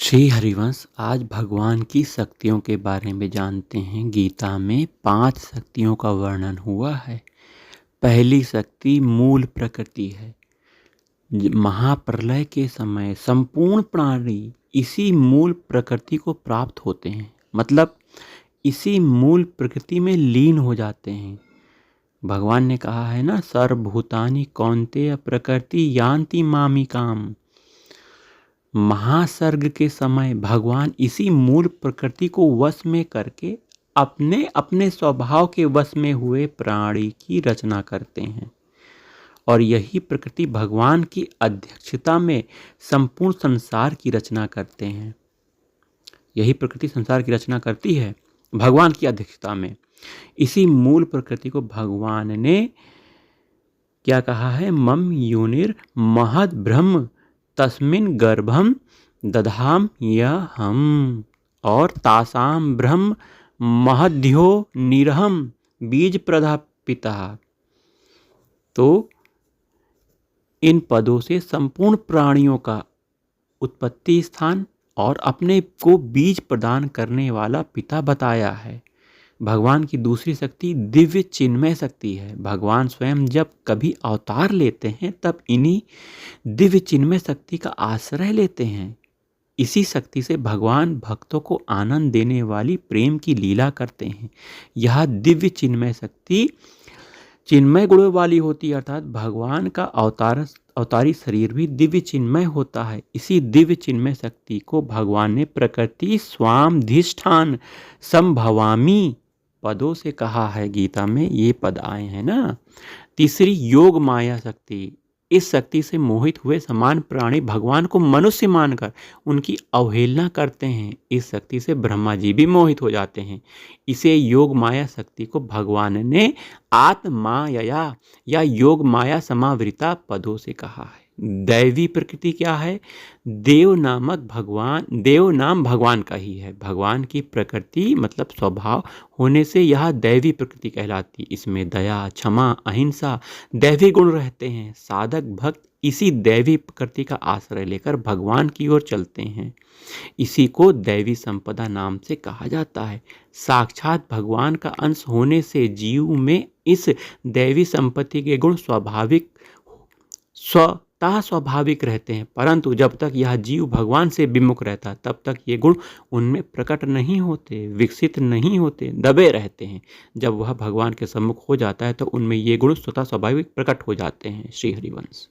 श्री हरिवंश आज भगवान की शक्तियों के बारे में जानते हैं। गीता में 5 शक्तियों का वर्णन हुआ है। पहली शक्ति मूल प्रकृति है। महाप्रलय के समय संपूर्ण प्राणी इसी मूल प्रकृति को प्राप्त होते हैं, मतलब इसी मूल प्रकृति में लीन हो जाते हैं। भगवान ने कहा है ना, सर्वभूतानि कौन्तेय प्रकृति यान्ति मामिकाम। महासर्ग के समय भगवान इसी मूल प्रकृति को वश में करके अपने अपने स्वभाव के वश में हुए प्राणी की रचना करते हैं, और यही प्रकृति भगवान की अध्यक्षता में संपूर्ण संसार की रचना करते हैं। यही प्रकृति संसार की रचना करती है भगवान की अध्यक्षता में। इसी मूल प्रकृति को भगवान ने क्या कहा है, मम योनिर महद ब्रह्म तस्मिन् गर्भम दधाम यहम, और तासाम ब्रह्म महद्यो निरहम बीज प्रदापिता। तो इन पदों से संपूर्ण प्राणियों का उत्पत्ति स्थान और अपने को बीज प्रदान करने वाला पिता बताया है। भगवान की दूसरी शक्ति दिव्य चिन्मय शक्ति है। भगवान स्वयं जब कभी अवतार लेते हैं तब इन्हीं दिव्य चिन्मय शक्ति का आश्रय लेते हैं। इसी शक्ति से भगवान भक्तों को आनंद देने वाली प्रेम की लीला करते हैं। यह दिव्य चिन्मय शक्ति चिन्मय गुणों वाली होती है, अर्थात भगवान का अवतारी शरीर भी दिव्य चिन्मय होता है। इसी दिव्य चिन्मय शक्ति को भगवान ने प्रकृति स्वामधिष्ठान संभवामी पदों से कहा है। गीता में ये पद आए हैं ना। तीसरी योग माया शक्ति। इस शक्ति से मोहित हुए समान प्राणी भगवान को मनुष्य मानकर उनकी अवहेलना करते हैं। इस शक्ति से ब्रह्मा जी भी मोहित हो जाते हैं। इसे योग माया शक्ति को भगवान ने आत्माया या योग माया समावृता पदों से कहा है। दैवी प्रकृति क्या है? देव नाम भगवान का ही है। भगवान की प्रकृति मतलब स्वभाव होने से यह दैवी प्रकृति कहलाती। इसमें दया, क्षमा, अहिंसा दैवी गुण रहते हैं। साधक भक्त इसी दैवी प्रकृति का आश्रय लेकर भगवान की ओर चलते हैं। इसी को दैवी संपदा नाम से कहा जाता है। साक्षात भगवान का अंश होने से जीव में इस दैवी संपत्ति के गुण स्वाभाविक रहते हैं, परंतु जब तक यह जीव भगवान से विमुख रहता तब तक ये गुण उनमें प्रकट नहीं होते, विकसित नहीं होते, दबे रहते हैं। जब वह भगवान के सम्मुख हो जाता है तो उनमें ये गुण स्वतः स्वाभाविक प्रकट हो जाते हैं। श्री हरिवंश।